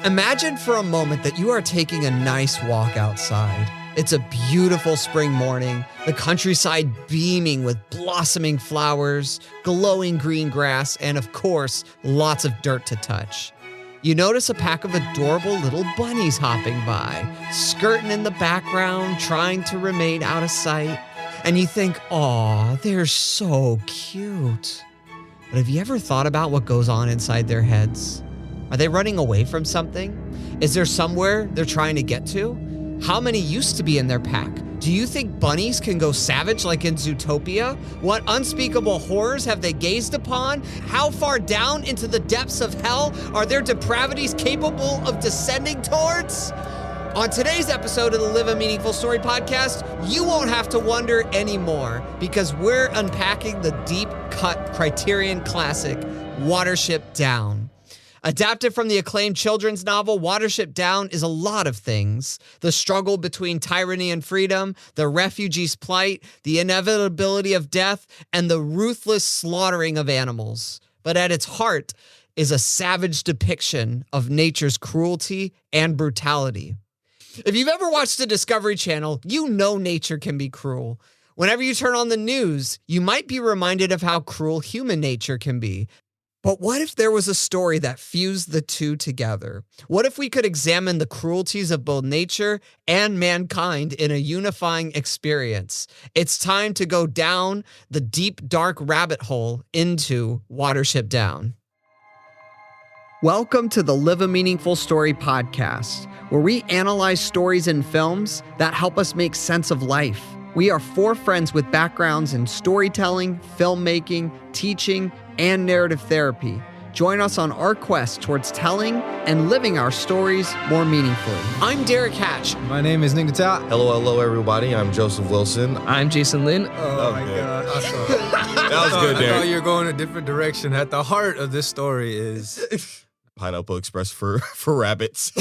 Imagine for a moment that you are taking a nice walk outside. It's a beautiful spring morning, the countryside beaming with blossoming flowers, glowing green grass, and of course, lots of dirt to touch. You notice a pack of adorable little bunnies hopping by, skirting in the background, trying to remain out of sight. And you think, aw, they're so cute. But have you ever thought about what goes on inside their heads? Are they running away from something? Is there somewhere they're trying to get to? How many used to be in their pack? Do you think bunnies can go savage like in Zootopia? What unspeakable horrors have they gazed upon? How far down into the depths of hell are their depravities capable of descending towards? On today's episode of the Live a Meaningful Story podcast, you won't have to wonder anymore because we're unpacking the deep-cut Criterion classic, WATERSHIP DOWN. Adapted from the acclaimed children's novel, WATERSHIP DOWN is a lot of things. The struggle between tyranny and freedom, the refugee's plight, the inevitability of death, and the ruthless slaughtering of animals. But at its heart is a savage depiction of nature's cruelty and brutality. If you've ever watched the Discovery Channel, you know nature can be cruel. Whenever you turn on the news, you might be reminded of how cruel human nature can be. But what if there was a story that fused the two together? What if we could examine the cruelties of both nature and mankind in a unifying experience? It's time to go down the deep, dark rabbit hole into WATERSHIP DOWN. Welcome to the Live a Meaningful Story podcast, where we analyze stories and films that help us make sense of life. We are four friends with backgrounds in storytelling, filmmaking, teaching, and narrative therapy. Join us on our quest towards telling and living our stories more meaningfully. I'm Derrick Hatch. My name is Nick Natal. Hello, everybody. I'm Joseph Wilson. I'm Jason Lin. Oh my God. That was good, Derrick. I thought you were going a different direction. At the heart of this story is... Pineapple Express for rabbits.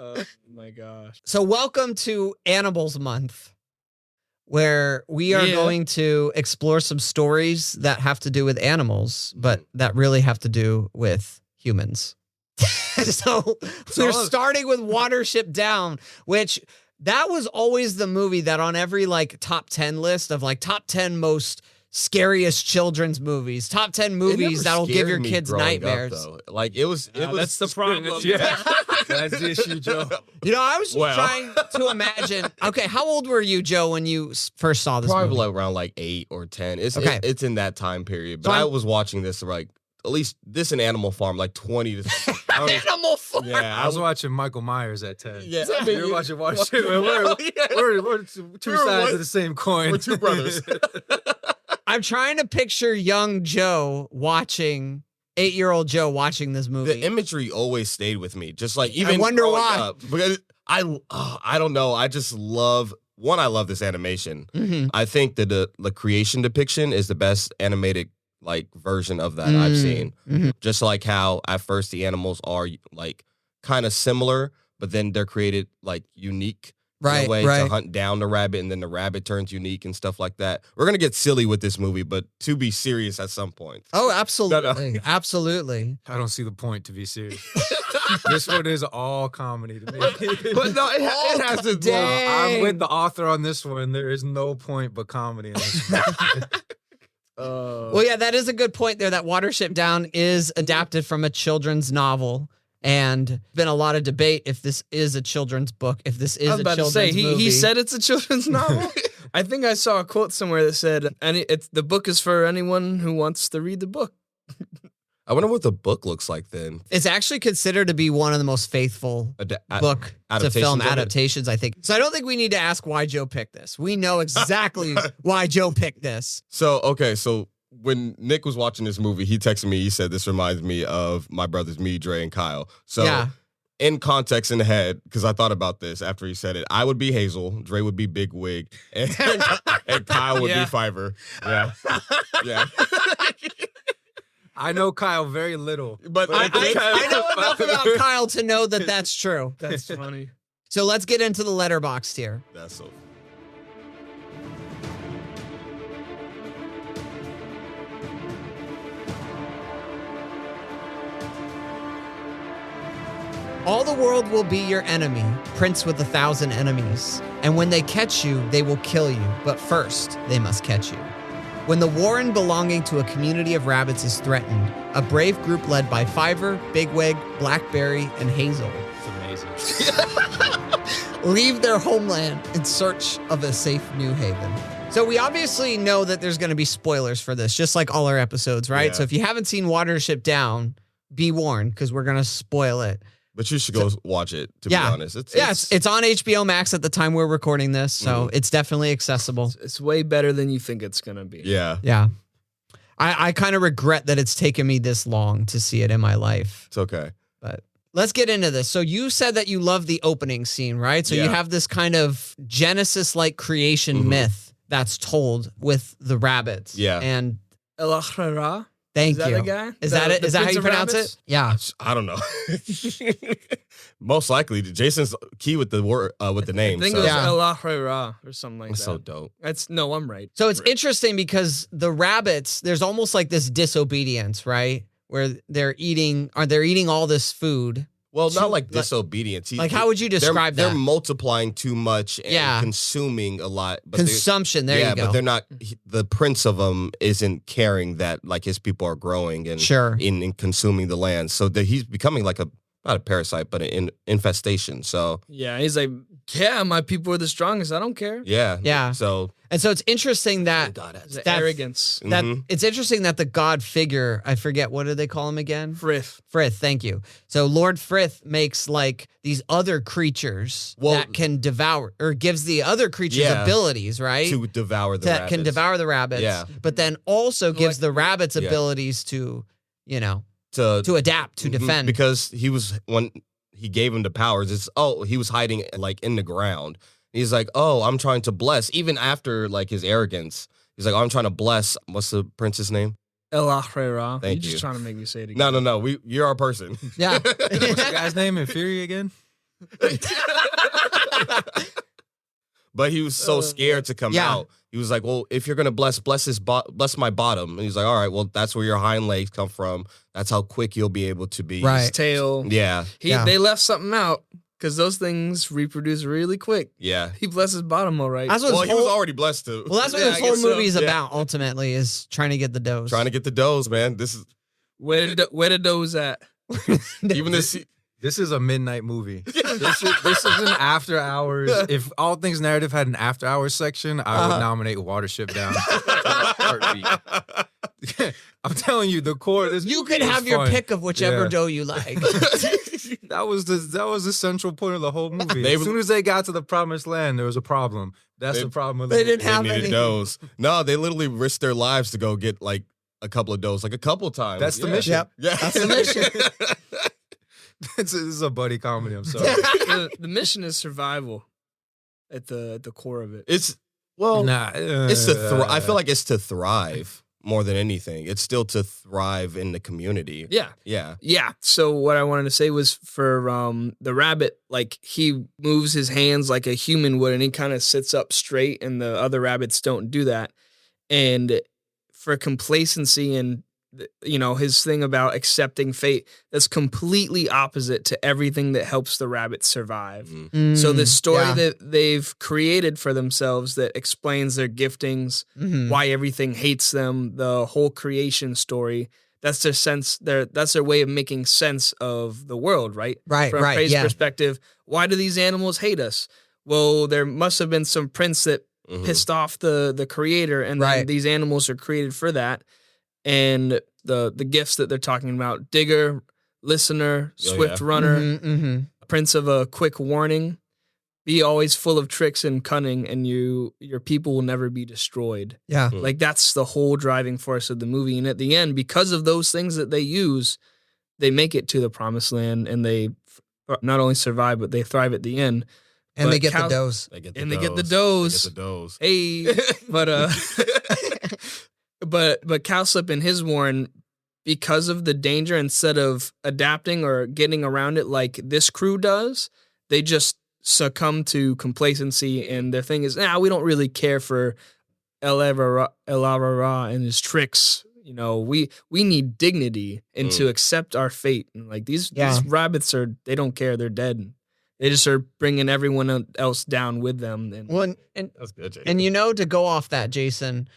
Oh my gosh. So welcome to Animals Month, where we are going to explore some stories that have to do with animals, but that really have to do with humans. So we're starting with WATERSHIP DOWN, which that was always the movie that on every top 10 list of top 10 most scariest children's movies, top 10 movies that'll give your kids nightmares. It was That's the problem. Yeah. That's the issue, Joe. I was trying to imagine. Okay, how old were you, Joe, when you first saw this movie? Probably around 8 or 10. It's Okay. it's in that time period. But I was watching this at least this in Animal Farm 20 to Animal Farm. Yeah, I was watching Michael Myers at 10. Yeah, You were watching We're two sides of the same coin. We're two brothers. I'm trying to picture young Joe watching, 8-year-old Joe watching this movie. The imagery always stayed with me. Just even I wonder growing why. up, because I don't know. I just love I love this animation. Mm-hmm. I think that the creation depiction is the best animated version of that I've seen. Mm-hmm. Just like how at first the animals are kind of similar, but then they're created unique in a way to hunt down the rabbit, and then the rabbit turns unique and stuff like that. We're gonna get silly with this movie, but to be serious at some point. Oh, absolutely. No. Absolutely. I don't see the point, to be serious. This one is all comedy to me. But no, it has to do. I'm with the author on this one. There is no point but comedy in this one. Well, yeah, that is a good point there, that WATERSHIP DOWN is adapted from a children's novel. And been a lot of debate if this is a children's book, if this is a children's movie. He said it's a children's novel. I think I saw a quote somewhere that said, the book is for anyone who wants to read the book. I wonder what the book looks like then. It's actually considered to be one of the most faithful book to film adaptations, I think. So I don't think we need to ask why Joe picked this. We know exactly why Joe picked this. So when Nick was watching this movie, he texted me. He said, "This reminds me of my brothers, me, Dre, and Kyle." So in context in the head, because I thought about this after he said it, I would be Hazel, Dre would be Big Wig, and Kyle would be Fiverr. Yeah. Yeah. I know Kyle very little. But I know enough about Kyle to know that that's true. That's funny. So let's get into the letterboxd here. That's so All the world will be your enemy, prince with 1,000 enemies. And when they catch you, they will kill you. But first, they must catch you. When the warren belonging to a community of rabbits is threatened, a brave group led by Fiver, Bigwig, Blackberry, and Hazel It's amazing. leave their homeland in search of a safe new haven. So we obviously know that there's going to be spoilers for this, just like all our episodes, right? Yeah. So if you haven't seen Watership Down, be warned, because we're going to spoil it. But you should go watch it, to be honest. It's on HBO Max at the time we're recording this, so it's definitely accessible. It's way better than you think it's gonna be. Yeah. Yeah. I kind of regret that it's taken me this long to see it in my life. It's okay. But let's get into this. So you said that you love the opening scene, right? So you Yeah. have this kind of Genesis-like creation myth that's told with the rabbits. Yeah. And El Ahrara? thank Is that you. the guy? Is that it? The Is that how Prince you of pronounce Rabbits? it? Yeah. I don't know. Most likely, Jason's key with the word with the name. I think so. it was Yeah. El Ahrara or something like That's that. so dope. I'm right. So it's interesting because the rabbits, there's almost like this disobedience, right? Where they're eating all this food. Well, Too- not like like- disobedience. Like, how would you describe they're that? multiplying too much and Yeah. consuming a lot. But they- Consumption. There yeah, you go. but they're not. The prince of them isn't caring that like his people are growing and Sure. in consuming the land. So that he's becoming like not a parasite, but an infestation. So Yeah, he's like, yeah, my people are the strongest. I don't care. yeah, Yeah. So And so it's interesting that It's That- arrogance. that Mhm. it's interesting that the god figure, I forget, what do they call him again? Frith. Frith, thank you. So Lord Frith makes like these other creatures that can devour, or gives the other creatures Yeah. abilities, right? to devour the that rabbits. can devour the rabbits. Yeah. But then also gives Like- the rabbits Yeah. abilities to, to to adapt, to Mhm, defend. because when he gave him the powers. He was hiding like in the ground. He's like, oh, I'm trying to bless. Even after like his arrogance, he's like, oh, I'm trying to bless. What's the prince's name? El Ahrara. Thank You're you. just trying to make me say it again. No. You're our person. Yeah. What's the guy's name in Fury again? But he was so scared to come Yeah. out. He was like, well, if you're gonna bless bless my bottom. And he's like, all right, well, that's where your hind legs come from. That's how quick you'll be able to be. Right. His tail. Yeah. Yeah. They left something out because those things reproduce really quick. Yeah. He blessed his bottom all right. That's what Well, his he was whole, already blessed to. well, that's what Yeah, this I whole guess so. movie is Yeah. about, ultimately, is trying to get the dose. Trying to get the doughs, man. This is Where the those at? even this. This is a midnight movie. This is an after hours. If All Things Narrative had an after hours section, I would nominate Watership Down. Heartbeat. I'm telling you, the core. This You movie can is have your fun. pick of whichever Yeah. dough you like. That was the central point of the whole movie. They- As soon as they got to the promised land, there was a problem. That's They- the problem. With they the didn't movie. have They needed any. doughs. No, they literally risked their lives to go get like a couple of doughs, like a couple times. That's the Yeah. mission. Yep. Yeah, That's the mission. This is a buddy comedy. I'm sorry. the mission is survival at the core of it. It's well, Nah, it's to. I feel like it's to thrive more than anything. It's still to thrive in the community. Yeah. Yeah. Yeah. So what I wanted to say was for the rabbit, like he moves his hands like a human would, and he kind of sits up straight, and the other rabbits don't do that. And for complacency and his thing about accepting fate, that's completely opposite to everything that helps the rabbits survive. So the story yeah. that they've created for themselves that explains their giftings, Mhm. why everything hates them, the whole creation story. That's their sense. That's their way of making sense of the world, right? Right, From right, Prey's yeah. perspective, why do these animals hate us? Well, there must have been some prince that pissed off the creator, and then Right. these animals are created for that. And the gifts that they're talking about: digger, listener, swift runner, Mhm, mhm. prince of a quick warning. Be always full of tricks and cunning, and your people will never be destroyed. Yeah. Like that's the whole driving force of the movie. And at the end, because of those things that they use, they make it to the promised land, and they not only survive, but they thrive at the end. And But they get the Cal- dose. They get the And they doughs. get the doughs. They get the doughs. Hey, but Cowslip and his warren, because of the danger, instead of adapting or getting around it like this crew does, they just succumb to complacency, and their thing is, we don't really care for El Ahrara and his tricks. You know, we need dignity and to accept our fate. And like these rabbits they don't care. They're dead. They just are bringing everyone else down with them. And That's good, Jason. And to go off that, Jason,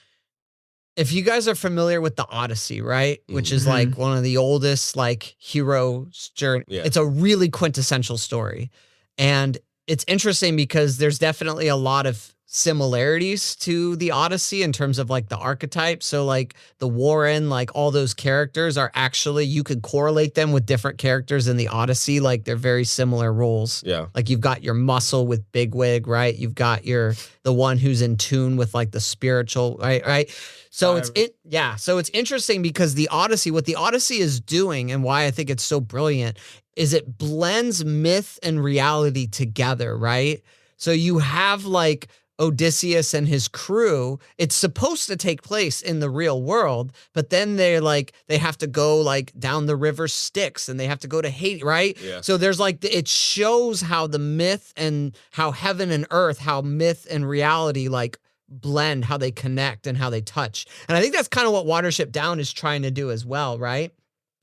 if you guys are familiar with the Odyssey, right? Which is like one of the oldest like hero's journey. Yeah. It's a really quintessential story. And it's interesting because there's definitely a lot of similarities to the Odyssey in terms of like the archetype. So like the Warren, like all those characters are actually, you could correlate them with different characters in the Odyssey. Like they're very similar roles. Yeah. Like you've got your muscle with Bigwig, right? You've got the one who's in tune with like the spiritual, right? So so it's interesting because what the Odyssey is doing and why I think it's so brilliant is it blends myth and reality together, right? So you have like Odysseus and his crew. It's supposed to take place in the real world, but then they have to go like down the river Styx and they have to go to Haiti, right? Yeah. So there's like, it shows how the myth and how heaven and earth, how myth and reality like blend, how they connect and how they touch. And I think that's kind of what Watership Down is trying to do as well, right?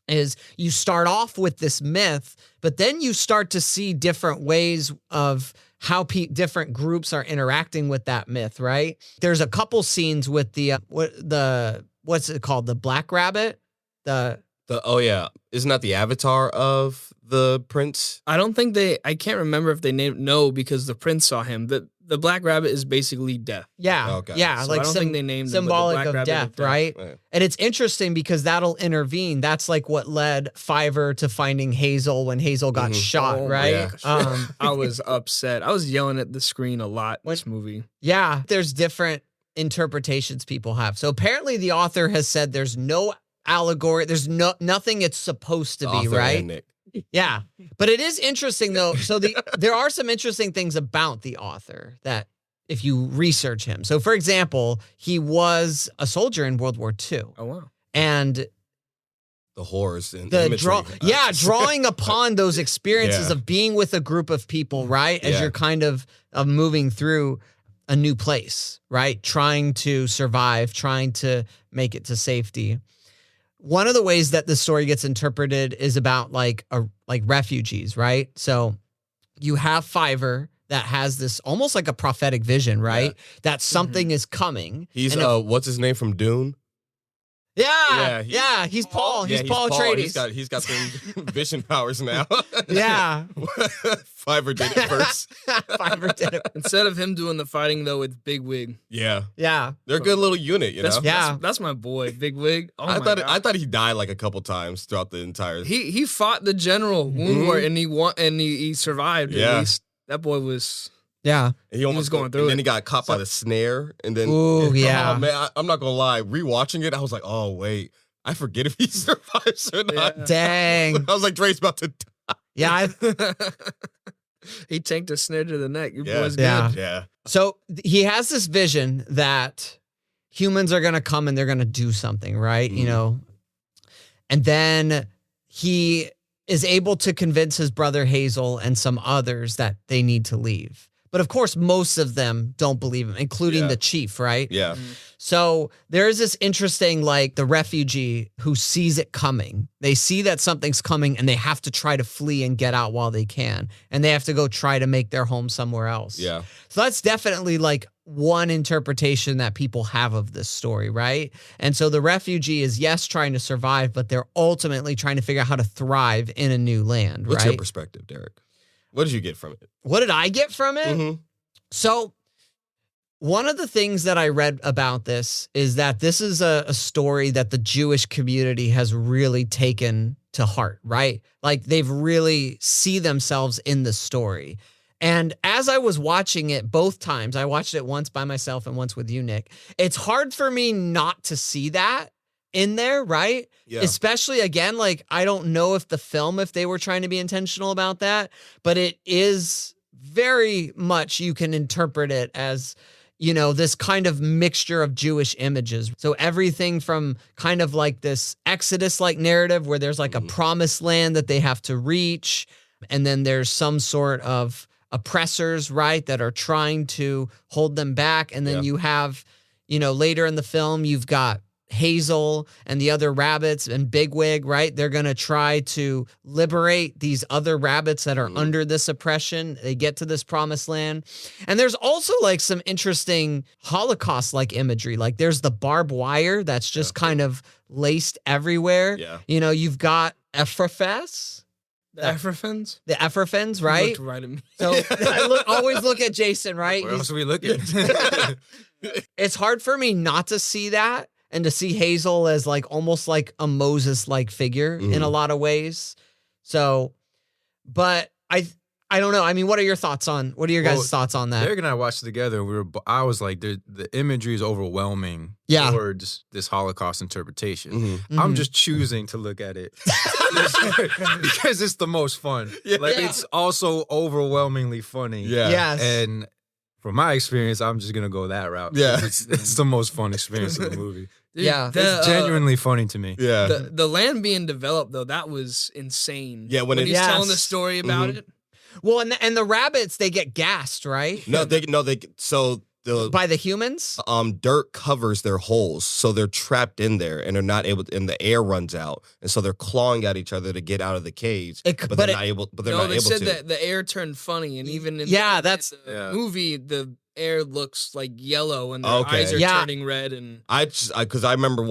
Is you start off with this myth, but then you start to see different ways of how different groups are interacting with that myth, right? There's a couple scenes with what's it called? The black rabbit? Isn't that the avatar of the prince? I don't think I can't remember if they named, no, because the prince saw him. The black rabbit is basically death. Yeah. Okay. Yeah. So like I don't think they named symbolic him, of death, right? Right. And it's interesting because that'll intervene. That's like what led Fiverr to finding Hazel when Hazel got shot, right? Yeah. I was upset. I was yelling at the screen a lot in this movie. Yeah. There's different interpretations people have. So apparently the author has said there's no allegory. There's nothing it's supposed to be, Author right? and Nick. Yeah. But it is interesting though. So there are some interesting things about the author that if you research him. So for example, he was a soldier in World War II. Oh, wow. And the horrors and imagery. Drawing upon those experiences of being with a group of people, right? As you're kind of moving through a new place, right? Trying to survive, trying to make it to safety. One of the ways that the story gets interpreted is about like refugees, right? So you have Fiverr that has this almost like a prophetic vision, right? Yeah. That something is coming. He's what's his name from Dune? Yeah, he's Paul. He's Paul Atreides. He's got some vision powers now. Yeah. Fiverr did it first. Fiverr did it. Instead of him doing the fighting though with Bigwig. Yeah. Yeah. They're a good little unit, you know? That's my boy, Bigwig. Oh I thought he died like a couple times throughout the entire. He fought the general Woundwort and he survived at least. That boy was. Yeah. And he almost going through it. And then he got caught by the snare. And then, ooh, yeah. Oh, man, I'm not going to lie. Rewatching it, I was like, oh, wait. I forget if he survives or not. Yeah. Dang. I was like, Dre's about to die. Yeah. He tanked a snare to the neck. Your boy's good. Yeah. So he has this vision that humans are going to come and they're going to do something, right? You know? And then he is able to convince his brother Hazel and some others that they need to leave. But of course, most of them don't believe him, including the chief, right? Yeah. So there is this interesting, like the refugee who sees it coming. They see that something's coming and they have to try to flee and get out while they can. And they have to go try to make their home somewhere else. Yeah. So that's definitely like one interpretation that people have of this story, right? And so the refugee is, yes, trying to survive, but they're ultimately trying to figure out how to thrive in a new land, What's right? your perspective, Derrick? What did you get from it? What did I get from it? Mm-hmm. So one of the things that I read about this is that this is a story that the Jewish community has really taken to heart, right? Like they've really see themselves in the story. And as I was watching it both times, I watched it once by myself and once with you, Nick. It's hard for me not to see that in there, right? Yeah. Especially again, like I don't know if they were trying to be intentional about that, but it is very much, you can interpret it as, you know, this kind of mixture of Jewish images. So everything from kind of like this Exodus-like narrative where there's like a promised land that they have to reach. And then there's some sort of oppressors, right, that are trying to hold them back. And then you have, you know, later in the film, you've got Hazel and the other rabbits and Bigwig, right? They're going to try to liberate these other rabbits that are under this oppression. They get to this promised land. And there's also like some interesting Holocaust-like imagery. Like there's the barbed wire that's just kind of laced everywhere. Yeah. You know, you've got Ephraphas. The Ephraphans? The Ephraphans, You right? looked right at me. So always look at Jason, right? Where else are we looking? It's hard for me not to see that and to see Hazel as like almost like a Moses-like figure in a lot of ways. So, but I don't know. I mean, what are your guys' thoughts on that? Derrick and I watched it together. I was like, the imagery is overwhelming towards this Holocaust interpretation. I'm just choosing to look at it because it's the most fun. It's also overwhelmingly funny. Yeah. Yes. And from my experience, I'm just gonna go that route. Yeah. It's the most fun experience in the movie. Dude, Yeah. It's genuinely funny to me. Yeah. The land being developed, though, that was insane. Yeah, when he's telling the Yes. story about it. Well, and the rabbits, they get gassed, right? So the By the humans? dirt covers their holes, so they're trapped in there and they're not able to, and the air runs out, and so they're clawing at each other to get out of the cage, but they're not able They said to. that the air turned funny, and even in that's- movie, the air looks like yellow and their eyes are turning red. And Because I remember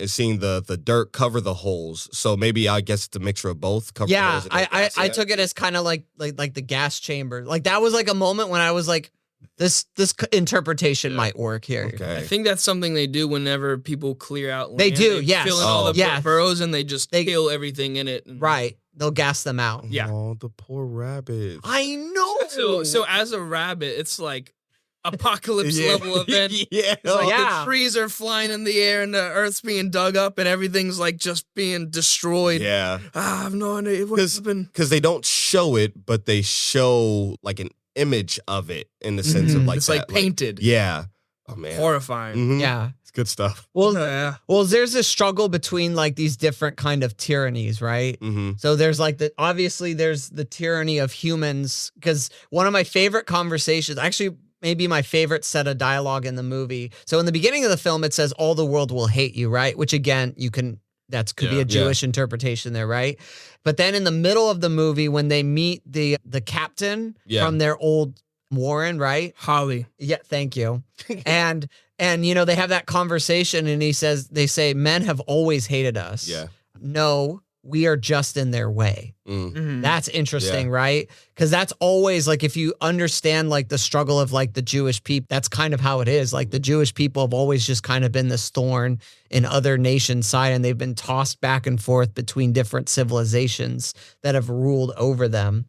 seeing the dirt cover the holes, so maybe I guess it's a mixture of both. Cover the Yeah, holes and gas. I took it as kind of like the gas chamber. Like that was like a moment when I was like, this interpretation might work here. Okay. I think that's something they do whenever people clear out land. They do, yes. Fill in all the yes. burrows and they just kill everything in it. And, Right. They'll gas them out. Yeah. Oh, the poor rabbits. I know. So as a rabbit, it's like apocalypse level event. Yeah. It's like Yeah. the trees are flying in the air and the earth's being dug up and everything's like just being destroyed. Yeah. I have no idea what's happened. Because they don't show it, but they show like an image of it in the sense of like It's that. like painted. Yeah. Oh man. Horrifying. Mhm. Yeah. It's good stuff. Well, Yeah. well, there's a struggle between like these different kind of tyrannies, right? Mm-hmm. So there's like obviously there's the tyranny of humans, because one of my favorite conversations, actually maybe my favorite set of dialogue in the movie. So in the beginning of the film, it says all the world will hate you, right? Which again, could be a Jewish interpretation there, right? But then in the middle of the movie, when they meet the captain from their old Warren, right? Holly. Yeah, thank you. and they have that conversation and they say, men have always hated us. Yeah. No, we are just in their way. Mm. That's interesting, right? Because that's always like, if you understand like the struggle of like the Jewish people, that's kind of how it is. Like the Jewish people have always just kind of been this thorn in other nations' side, and they've been tossed back and forth between different civilizations that have ruled over them.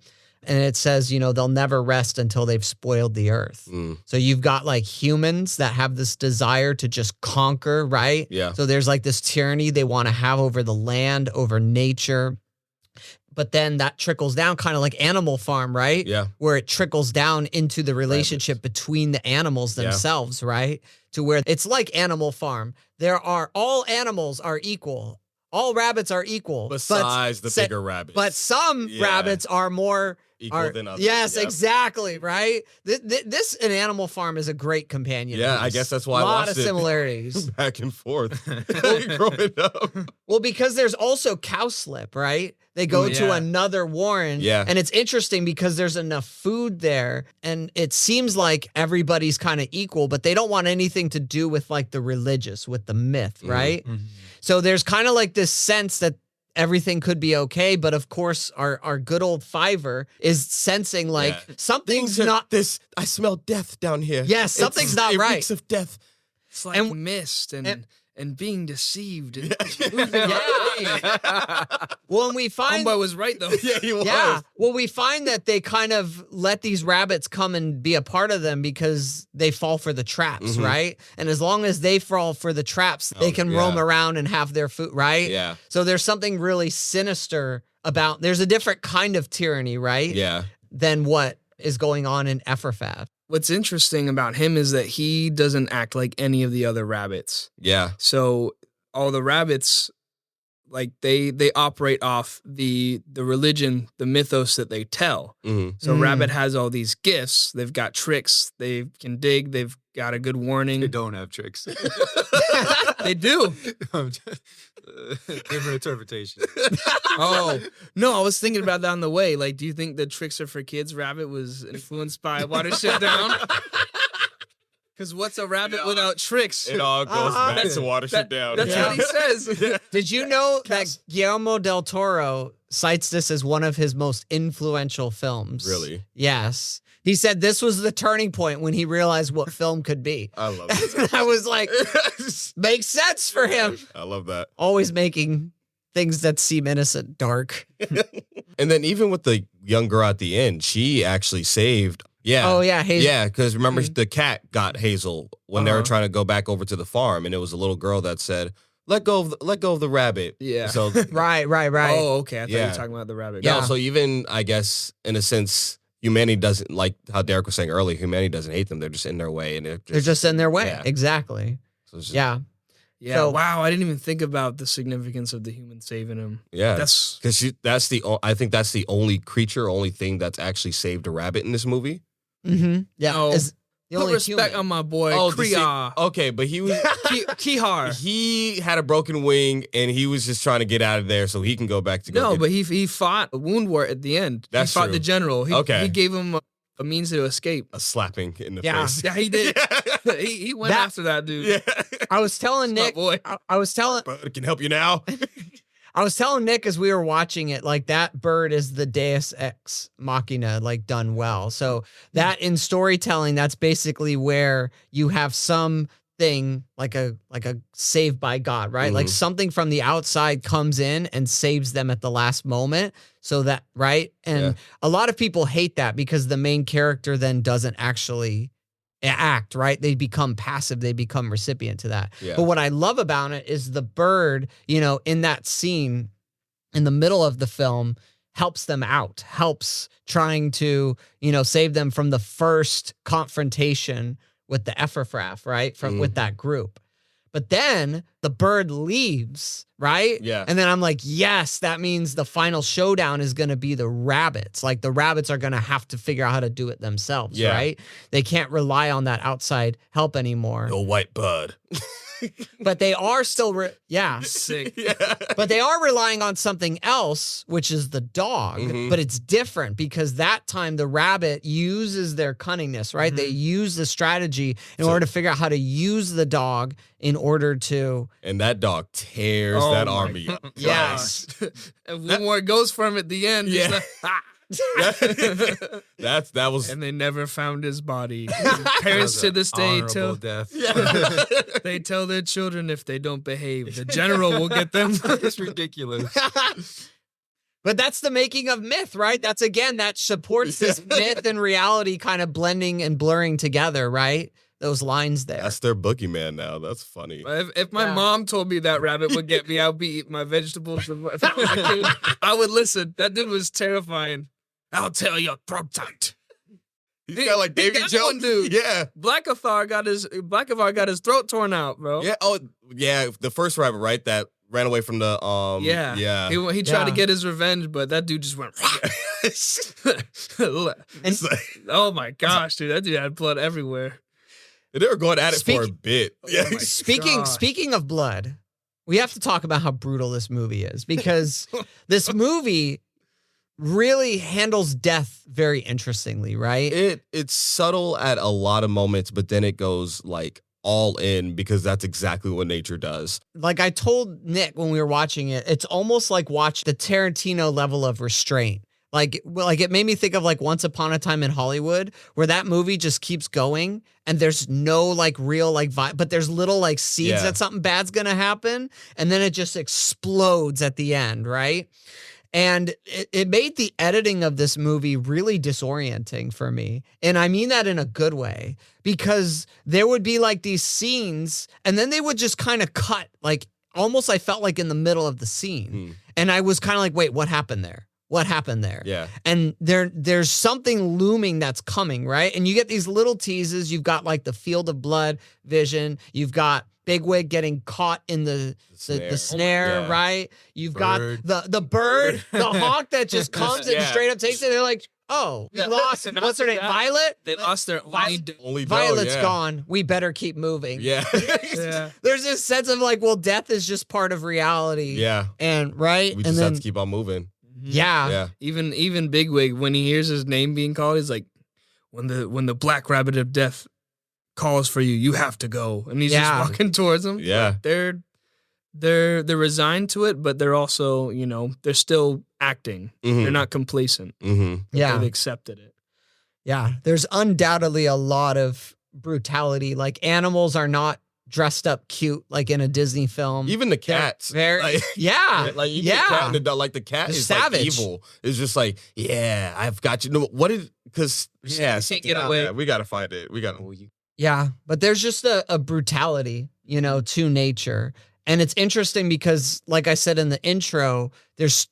And it says, they'll never rest until they've spoiled the earth. Mm. So you've got like humans that have this desire to just conquer, right? Yeah. So there's like this tyranny they want to have over the land, over nature. But then that trickles down kind of like Animal Farm, right? Yeah. Where it trickles down into the relationship between the animals themselves, right? To where it's like Animal Farm. All animals are equal. All rabbits are equal. Besides the bigger rabbits. But some rabbits are more equal than others. Yes, Yep. exactly, right? This an Animal Farm is a great companion. Yeah, I piece. guess that's why I a lot watched of it. similarities. Back and forth. Growing up. Well, because there's also Cowslip, right? They go to another warren. Yeah. And it's interesting because there's enough food there. And it seems like everybody's kind of equal, but they don't want anything to do with like the religious, with the myth, right? Mm-hmm. So there's kind of like this sense that everything could be okay. But of course, our good old Fiverr is sensing like something's not. I smell death down here. Yes, something's not it right. reeks of death. It's like mist and being deceived. And Well, and we find Homeboy was right though. Yeah, he was. Yeah. Well, we find that they kind of let these rabbits come and be a part of them because they fall for the traps, right? And as long as they fall for the traps, they can roam around and have their food, right? Yeah. So there's something really sinister about, there's a different kind of tyranny, right? Yeah. Than what is going on in Ephraphah. What's interesting about him is that he doesn't act like any of the other rabbits. Yeah. So all the rabbits like they operate off the religion, the mythos that they tell. Mhm. So rabbit has all these gifts. They've got tricks. They can dig. They've got a good warning. They don't have tricks. They do. Different interpretation. Oh, no, I was thinking about that on the way. Like, do you think the tricks are for kids? Rabbit was influenced by Watership Down? Because what's a rabbit without tricks? It all goes back to Watership Down. That's what he says. Did you know that Guillermo del Toro cites this as one of his most influential films? Really? Yes. He said this was the turning point when he realized what film could be. I love it. I was like, makes sense for him. I love that. Always making things that seem innocent dark. And then even with the young girl at the end, she actually saved. Yeah. Oh, yeah. Hazel. Yeah, because remember the cat got Hazel when they were trying to go back over to the farm, and it was a little girl that said, "Let go of the rabbit." Yeah. So Right. Oh, okay. I thought you Yeah. were talking about the rabbit. Yeah. no, so even I guess in a sense, humanity doesn't, like how Derrick was saying earlier, humanity doesn't hate them. They're just in their way, and They're just in their way. Yeah. Exactly. So it's just- Yeah. Yeah. So- Wow. I didn't even think about the significance of the human saving him. yeah. That's Because I think that's the only thing that's actually saved a rabbit in this movie. Mm-hmm. Yeah. No. Is the put only respect human. on my boy, the Kriya. okay, but he was Kihar. he had a broken wing, and he was just trying to get out of there so he can go back to go. No, get- but he fought a wound war at the end. That's he fought true. the general. Okay. He gave him a means to escape. a slapping in the Yeah. face. Yeah, he did. he went That- after that dude. Yeah. I was telling Smart Nick. boy. I was telling. But it can help you now. I was telling Nick as we were watching it, like that bird is the deus ex machina, like done well. So that in storytelling, that's basically where you have something like a saved by God, right? Like Mhm. something from the outside comes in and saves them at the last moment. So that, right? And Yeah. a lot of people hate that because the main character then doesn't actually act, right? They become passive, they become recipient to that. Yeah. But what I love about it is the bird, in that scene in the middle of the film helps them out, helps trying to, save them from the first confrontation with the Ephraphrath, right? With that group. But then the bird leaves, right? Yeah. And then I'm like, yes, that means the final showdown is going to be the rabbits. Like the rabbits are going to have to figure out how to do it themselves, Yeah. right? They can't rely on that outside help anymore. The white bud. But they are still, Sick. Yeah. but they are relying on something else, which is the dog. Mhm. But it's different because that time the rabbit uses their cunningness, right? They use the strategy in order to figure out how to use the dog in order to. And that dog tears Oh that my army up. Yes. And one more goes for him at the end. He's Yeah. like, "Ah." that was And they never found his body. Parents to this day Honorable tell death. they tell their children if they don't behave, the general will get them. It's ridiculous. But that's the making of myth, right? That's again, that supports this myth and reality kind of blending and blurring together, right? Those lines there. that's their boogeyman now. That's funny. If my mom told me that rabbit would get me, I'd be eating my vegetables. If I was a kid, I would listen. That dude was terrifying. I'll tell your throat tight. He's got like Davy got Jones. one, dude. Yeah. Blackathar got his throat torn out, bro. Yeah. Oh, yeah. The first rabbit, right? That ran away from the Yeah. Yeah. He tried to Yeah. get his revenge, but that dude just went. It's like- Oh my gosh, dude! That dude had blood everywhere. they were going at it for a Speak- bit. Yeah. my gosh. Speaking of blood, we have to talk about how brutal this movie is because this movie really handles death very interestingly, right? It's subtle at a lot of moments, but then it goes like all in because that's exactly what nature does. Like I told Nick when we were watching it, it's almost like watch the Tarantino level of restraint. Like it made me think of like Once Upon a Time in Hollywood, where that movie just keeps going and there's no like real like vibe, but there's little like seeds Yeah. that something bad's gonna happen, and then it just explodes at the end, right? And it made the editing of this movie really disorienting for me. And I mean that in a good way, because there would be like these scenes and then they would just kind of cut, like almost I felt like in the middle of the scene. And I was kind of like, wait, what happened there? What happened there? Yeah. And there's something looming that's coming, right? And you get these little teases. You've got like the field of blood vision. You've got Bigwig getting caught in the snare, Yeah. right? You've Bird. got the bird, the hawk that just comes and Yeah. straight up takes it. They're like, oh, we lost. And What's her name? that- Violet? They lost their Only Violet's yeah. gone. We better keep moving. Yeah. Yeah. There's this sense of like, well, death is just part of reality. Yeah. And right? We just and have then to keep on moving. yeah. Yeah. Even Bigwig, when he hears his name being called, he's like, when the black rabbit of death calls for you, you have to go. And he's Yeah. just walking towards him. Yeah. They're resigned to it, but they're also, they're still acting. Mhm. They're not complacent. Mm-hmm. Yeah. They've accepted it. Yeah. There's undoubtedly a lot of brutality. Like animals are not dressed up cute like in a Disney film. Even the cats. Very, Like, yeah. like even yeah. the cat and the dog, like the cat It's is savage. like evil. It's just like, yeah, I've got you. No, what is because yeah, can't get away. Yeah, we gotta find it. We gotta. Yeah, but there's just a brutality, to nature. And it's interesting because, like I said in the intro, there's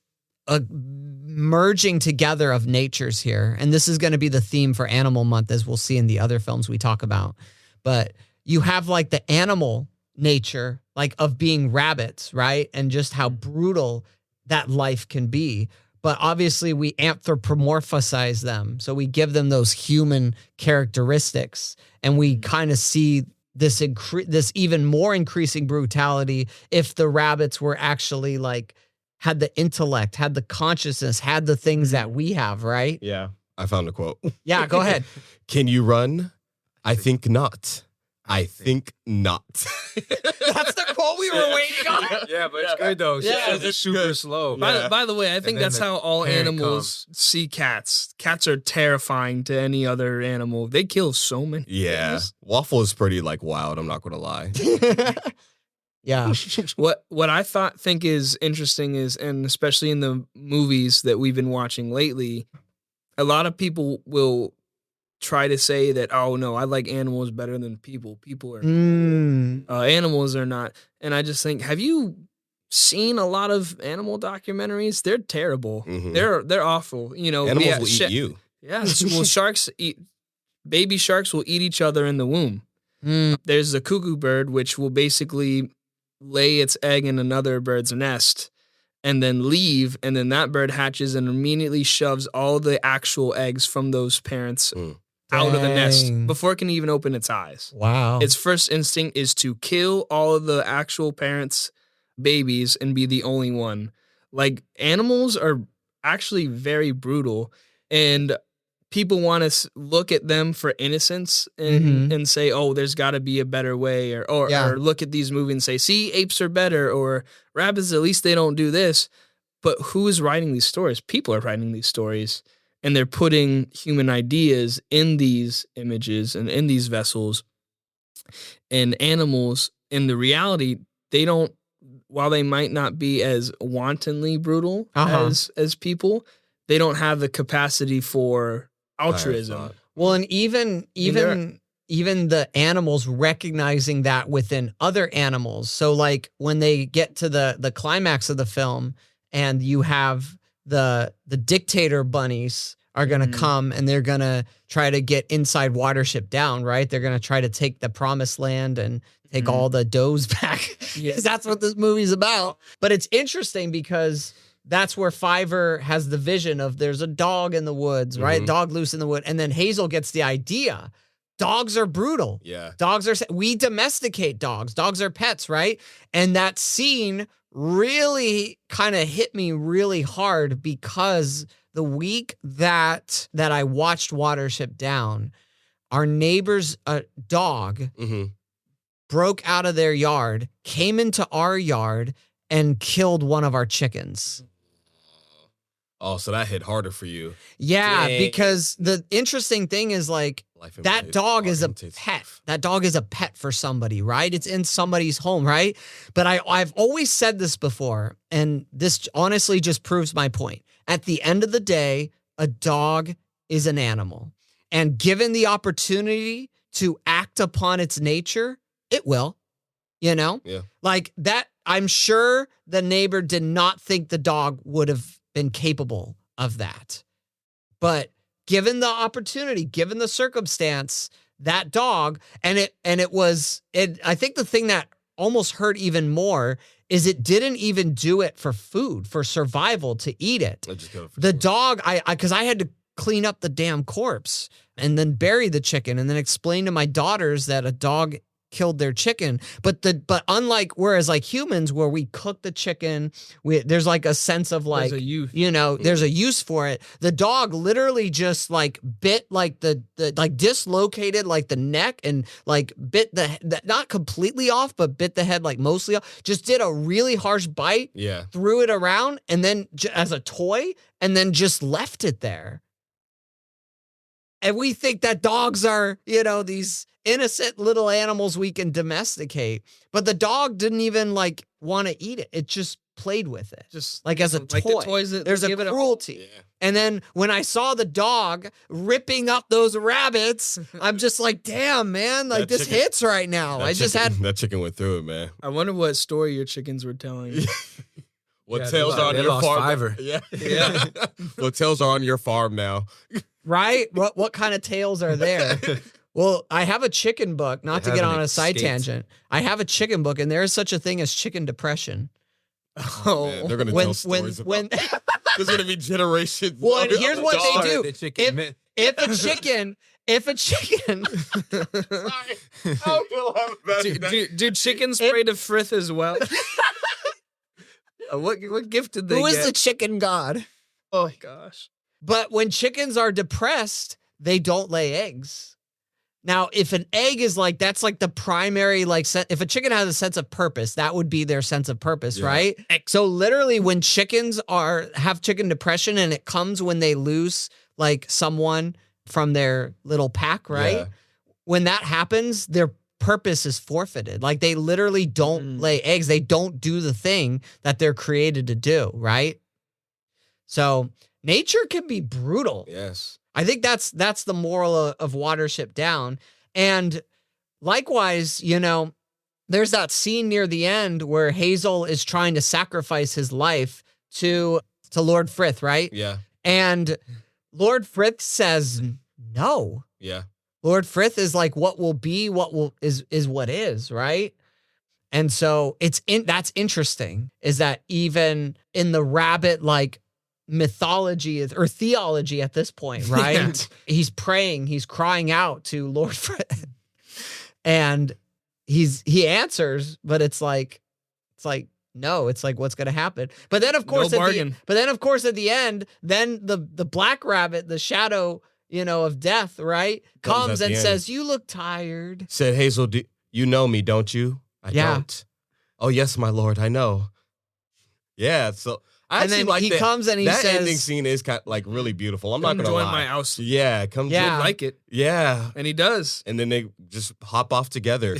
a merging together of natures here. And this is going to be the theme for Animal Month, as we'll see in the other films we talk about. But you have like the animal nature, like of being rabbits, right? And just how brutal that life can be. But obviously we anthropomorphize them. So we give them those human characteristics, and we kind of see this even more increasing brutality if the rabbits were actually like had the intellect, had the consciousness, had the things that we have, right? Yeah, I found a quote. Yeah, go ahead. Can you run? I think not. I think not. That's the quote we were waiting on. Yeah, but it's good though. Yeah, It's super slow. Yeah. By the way, I think then that's the how all parent animals see cats. Cats are terrifying to any other animal. They kill so many. Yeah, things. Waffle is pretty like wild. I'm not gonna lie. Yeah. What I think is interesting is, and especially in the movies that we've been watching lately, a lot of people will try to say that, oh no, I like animals better than people. People are animals are not. And I just think, have you seen a lot of animal documentaries? They're terrible. Mhm. They're awful. Animals will eat you. Yeah. Well, baby sharks will eat each other in the womb. Mm. There's the cuckoo bird, which will basically lay its egg in another bird's nest and then leave, and then that bird hatches and immediately shoves all the actual eggs from those parents out of the nest Dang. before it can even open its eyes. Wow. Its first instinct is to kill all of the actual parents' babies and be the only one. Like, animals are actually very brutal, and people want to look at them for innocence and say, oh, there's got to be a better way, or look at these movies and say, see, apes are better, or rabbits, at least they don't do this. But who is writing these stories? People are writing these stories, and they're putting human ideas in these images and in these vessels. And animals, in the reality, they don't, while they might not be as wantonly brutal as people, they don't have the capacity for altruism. Well, and even the animals recognizing that within other animals. So like when they get to the climax of the film and you have the dictator bunnies are going to come and they're going to try to get inside Watership Down, right? They're going to try to take the promised land and take all the does back. Because that's what this movie's about. But it's interesting because that's where Fiverr has the vision of there's a dog in the woods, right? Dog loose in the wood. And then Hazel gets the idea. Dogs are brutal. Yeah. We domesticate dogs. Dogs are pets, right? And that scene really kind of hit me really hard because the week that I watched Watership Down, our neighbor's dog broke out of their yard, came into our yard, and killed one of our chickens. Oh, so that hit harder for you. Yeah, Dang. because the interesting thing is like that dog is a pet. That dog is a pet for somebody, right? It's in somebody's home, right? But I've always said this before, and this honestly just proves my point. At the end of the day, a dog is an animal. And given the opportunity to act upon its nature, it will, Yeah. Like that, I'm sure the neighbor did not think the dog would have been capable of that. But given the opportunity, given the circumstance, that dog, I think the thing that almost hurt even more is it didn't even do it for food, for survival, to eat it. The dog, because I had to clean up the damn corpse and then bury the chicken and then explain to my daughters that a dog killed their chicken. But unlike, whereas like humans, where we cook the chicken, there's like a sense of like, there's a use for it. The dog literally just like bit like the like dislocated like the neck and like bit the not completely off, but bit the head like mostly off. Just did a really harsh bite. Yeah. Threw it around and then as a toy and then just left it there. And we think that dogs are, these innocent little animals we can domesticate. But the dog didn't even like want to eat it. It just played with it. Just like as a toy. The toys that there's a cruelty. Yeah. And then when I saw the dog ripping up those rabbits, I'm just like, damn, man, like this hits right now. That chicken went through it, man. I wonder what story your chickens were telling you. What tails are on your farm? Yeah. What tails are on your farm now? Right? What kind of tales are there? Well, I have a chicken book, not to get on a side tangent. I have a chicken book, and there is such a thing as chicken depression. Oh, man. They're going to tell stories about there's going to be generations. Well, and here's what they do. If a chicken do chickens pray to Frith as well? What gift did they get? Who is the chicken god? Oh, gosh. But when chickens are depressed, they don't lay eggs. Now, if an egg is like, that's like the primary, like, if a chicken has a sense of purpose, that would be their sense of purpose, right? So literally when chickens have chicken depression and it comes when they lose like someone from their little pack, right? Yeah. When that happens, their purpose is forfeited. Like they literally don't lay eggs. They don't do the thing that they're created to do, right? So nature can be brutal. Yes. I think that's the moral of Watership Down. And likewise, there's that scene near the end where Hazel is trying to sacrifice his life to Lord Frith, right? Yeah. And Lord Frith says no. Yeah. Lord Frith is like, what will be, is what is, right? And so that's interesting, is that even in the rabbit like mythology or theology at this point, right? He's praying, he's crying out to Lord Frith. And he answers, but it's like no, it's like what's gonna happen. But then of course at the end, then the black rabbit, the shadow, of death, right? Comes and says, "You look tired." Said Hazel, you know me, don't you? I don't. Oh yes, my lord, I know. Yeah, so and then he comes and he says, that ending scene is kind of like really beautiful. I'm not gonna lie. Join my house. Yeah, come like it. Yeah, and he does. And then they just hop off together.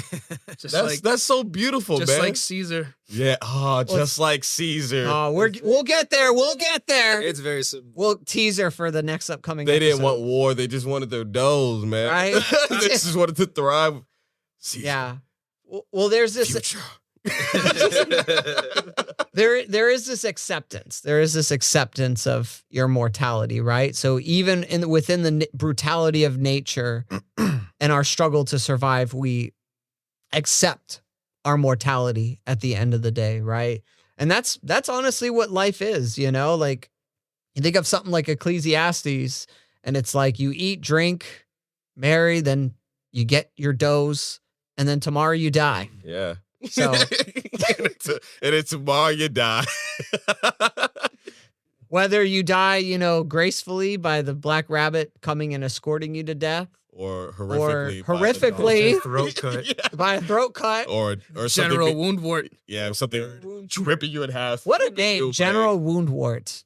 That's so beautiful, just man. Just like Caesar. Yeah. Oh, just like Caesar. Oh, we'll get there. We'll get there. It's very simple. We'll teaser for the next upcoming. They didn't want war. They just wanted their doughs, man. Right. They just wanted to thrive. Caesar. Yeah. Well, there's this. Future. There is this acceptance. There is this acceptance of your mortality, right? So even within the brutality of nature and our struggle to survive, we accept our mortality at the end of the day, right? And that's honestly what life is, like you think of something like Ecclesiastes and it's like you eat, drink, marry, then you get your dose, and then tomorrow you die. Yeah. So and it's tomorrow you die. Whether you die, gracefully by the black rabbit coming and escorting you to death, or horrifically by throat cut, by a throat cut, or General something, Woundwort. Yeah, something ripping you in half. What a name, General Woundwort.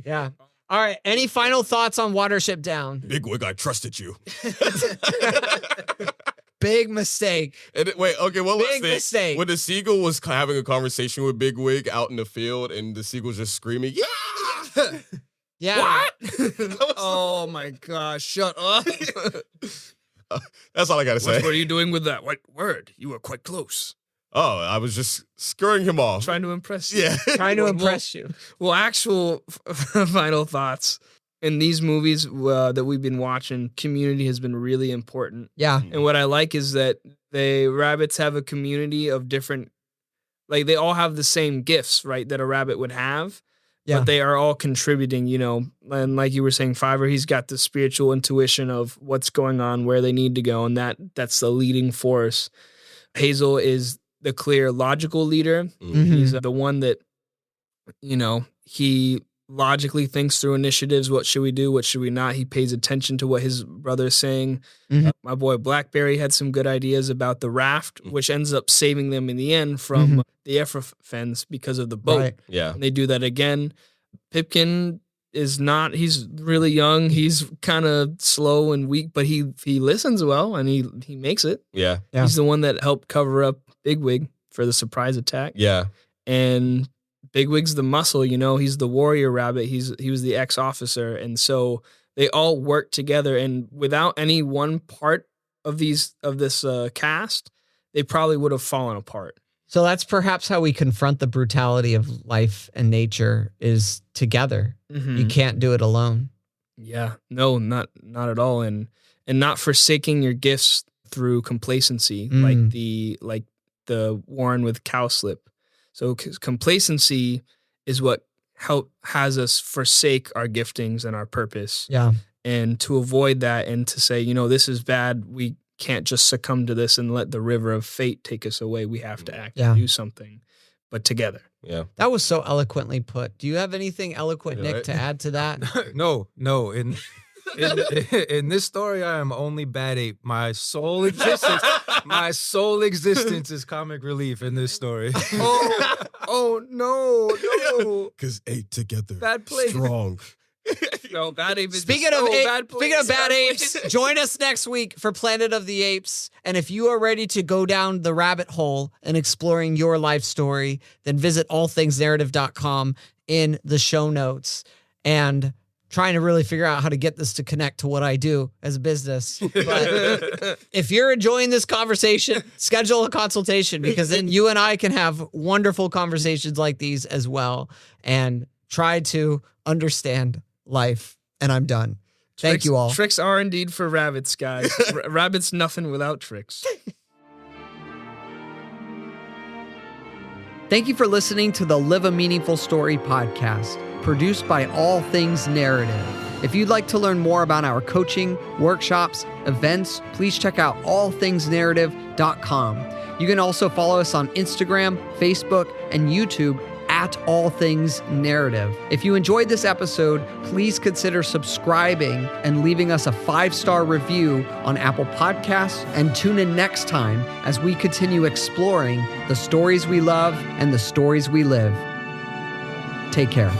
Yeah. All right. Any final thoughts on Watership Down? Bigwig, I trusted you. Big mistake. Wait, okay, what was mistake. When the seagull was having a conversation with Bigwig out in the field and the seagull's just screaming, yeah! Yeah. What? Oh my gosh, shut up. That's all I gotta say. What were you doing with that white word? You were quite close. Oh, I was just scurrying him off. Trying to impress you. Yeah. Trying to impress you. Well, actual final thoughts. in these movies that we've been watching, community has been really important. Yeah. And what I like is that the rabbits have a community of different, like they all have the same gifts, right, that a rabbit would have. Yeah. But they are all contributing, you know, and like you were saying, Fiverr, he's got the spiritual intuition of what's going on, where they need to go, and that's the leading force. Hazel is the clear logical leader. Mhm. He's the one that, you know, he logically thinks through initiatives. What should we do? What should we not? He pays attention to what his brother is saying. Mhm. My boy Blackberry had some good ideas about the raft, which ends up saving them in the end from the Ephrathens because of the boat. Right. Yeah. And they do that again. Pipkin is not, he's really young. He's kind of slow and weak, but he listens well and he makes it. Yeah. Yeah. He's the one that helped cover up Bigwig for the surprise attack. Yeah. And Bigwig's the muscle, you know, he's the warrior rabbit. He was the ex-officer. And so they all work together, and without any one part of this cast, they probably would have fallen apart. So that's perhaps how we confront the brutality of life and nature, is together. You can't do it alone. Yeah, no, not at all. And not forsaking your gifts through complacency, like the Warren with cowslip. So complacency is what has us forsake our giftings and our purpose. Yeah. And to avoid that and to say, you know, this is bad. We can't just succumb to this and let the river of fate take us away. We have to act and do something, but together. Yeah. That was so eloquently put. Do you have anything eloquent, Nick, right? to add to that? No. In this story, I am only Bad Ape. My sole existence is comic relief in this story. Oh no. Because 8 together. Bad place. Strong. No, Bad Ape is Speaking of bad apes, join us next week for Planet of the Apes. And if you are ready to go down the rabbit hole and exploring your life story, then visit allthingsnarrative.com in the show notes, and trying to really figure out how to get this to connect to what I do as a business. But if you're enjoying this conversation, schedule a consultation, because then you and I can have wonderful conversations like these as well, and try to understand life. And I'm done. Thank you all. Tricks are indeed for rabbits, guys. Rabbits nothing without tricks. Thank you for listening to the Live a Meaningful Story podcast, produced by All Things Narrative. If you'd like to learn more about our coaching, workshops, events, please check out allthingsnarrative.com. You can also follow us on Instagram, Facebook, and YouTube at All Things Narrative. If you enjoyed this episode, please consider subscribing and leaving us a 5-star review on Apple Podcasts, and tune in next time as we continue exploring the stories we love and the stories we live. Take care.